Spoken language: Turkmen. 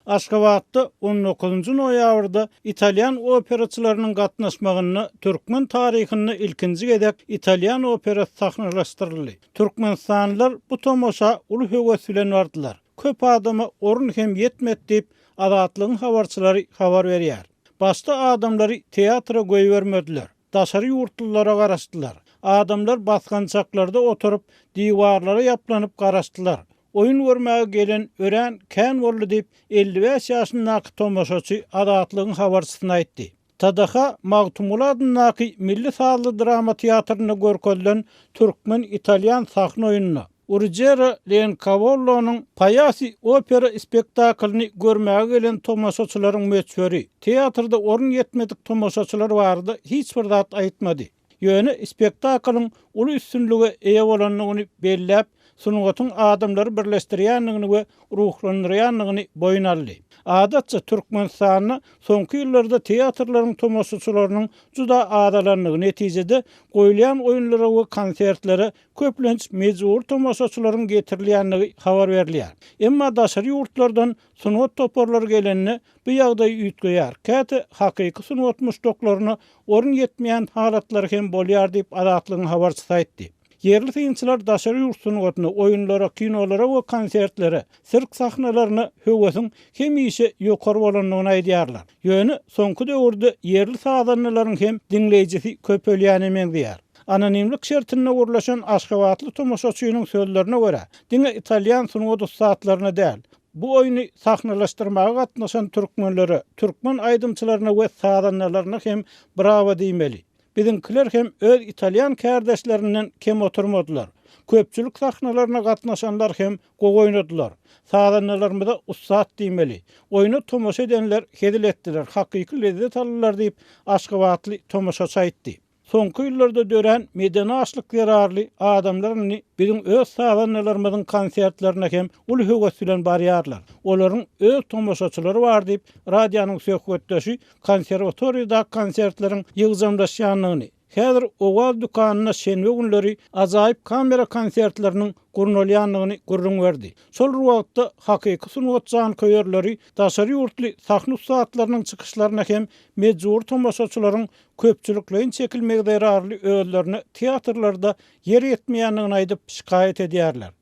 Aşgabatda 19 noýabrda İtalyan operaçylarynyň gatnaşmagyny türkmen taryhyny ilkinji gedek İtalyan operasy sahnalaşdyryldy. Türkmenstanlylar bu tomoşa uly höwes bilen bardylar. Köp adama orun hem yetmet diýip azatlygyň habarçylary habar berýär. Başda adamlary teatra goýbermediler. Daşary ýurtlylara garaşdylar. Adamlar baskançaklarda oturup diwarlara yaplanyp garaşdylar. Oyun görmäge gelen ören kän boldy diýip 55 ýaşyndaky tomoşaçy adatlygyň habarçysyna aýtdy. Tadaha Magtumul adynaky milli sazly drama teatryny görkezlen türkmen İtalyan sahna oýunyny Ruggero Leoncavallo'nun Payasi opera spektaklyny görmäge gelen tomoşaçylaryň möçberi. Teatrda orun yetmedik tomoşaçylar bardy, hiç bir zat aýtmady. Ýöne spektaklyň uly üstünlüge eýe bolanlygyny belläp, sunugatyn adamlary birleşdirýänligini we ruhlandyrýanlygyny boyun aldy. Adatça Türkmenistanyny soňky ýyllarda teatrlaryň tomoşaçylarynyň juda adalanlygy netijede goýulan oýunlara we konsertlere köplenç mejbur tomoşaçylaryň getirilýänligi habar berilýär. Emma daşary ýurtlardan sunugat toparlary gelenini bu ýagdaý üýtgeýär. Käte hakyky sunugat muşdoklaryna orun ýetmeýän halatlary hem bolýar diýip adatlygyň habarçysy aýtdy. Yerli synçylar daşary ýurtsunugatyny oýunlara, kinolara we konsertlere, sirk sahnalaryna höwesiň hemişe ýokary bolanlygyny aýdýarlar. Ýöne soňky döwürde yerli sadanlaryň hem dinleýijisi köpelýäni meňdiýär. Anonimlik şertine gurlaşan Aşgabatly tomoşaçynyň sözlerine görä, diňe İtalyan sunugat ustaatlaryna däl, bu oýuny sahnalaşdyrmaga gatnaşan türkmenlere, türkmen aýdymçylaryna we sadanlaryna hem bravo diýmeli. Bizimkiler hem öz İtalyan kardeşlerinden kem oturmadılar. Köpçülük sahnalaryna gatnaşanlar hem goýnadylar. Sadanlarymyza ussat diýmeli. Oýuny tomoşa edenler hedil etdiler, hakyky lezzet aldylar diýip Aşgabatly tomoşaçy aýtdy. Soňky ýyllarda dören medeni açlyk ýararly adamlaryny bizim öz sadanlarymyzyň konsertlerine hem uly höwes bilen barýarlar. Olaryň öz tomoşaçylary bar diýip radionyň söhbetdeşi konserwatoriýada konsertleriň ýygyjamlaşýanlygyny, häzir owal dukanyna şenbe günleri ajaýyp kamera konsertleriniň gurnalýanlygyny gurrun berdi. Şol wagtda hakyky sunugatçan köýerleri daşary ýurtly sahna saatlarynyň çykyşlaryna hem mejbur tomoşaçylaryň köpçülikleýin çekilmegi zararly öýlerini teatrlarda yer etmeýänligini aýdyp şikayet edýärler.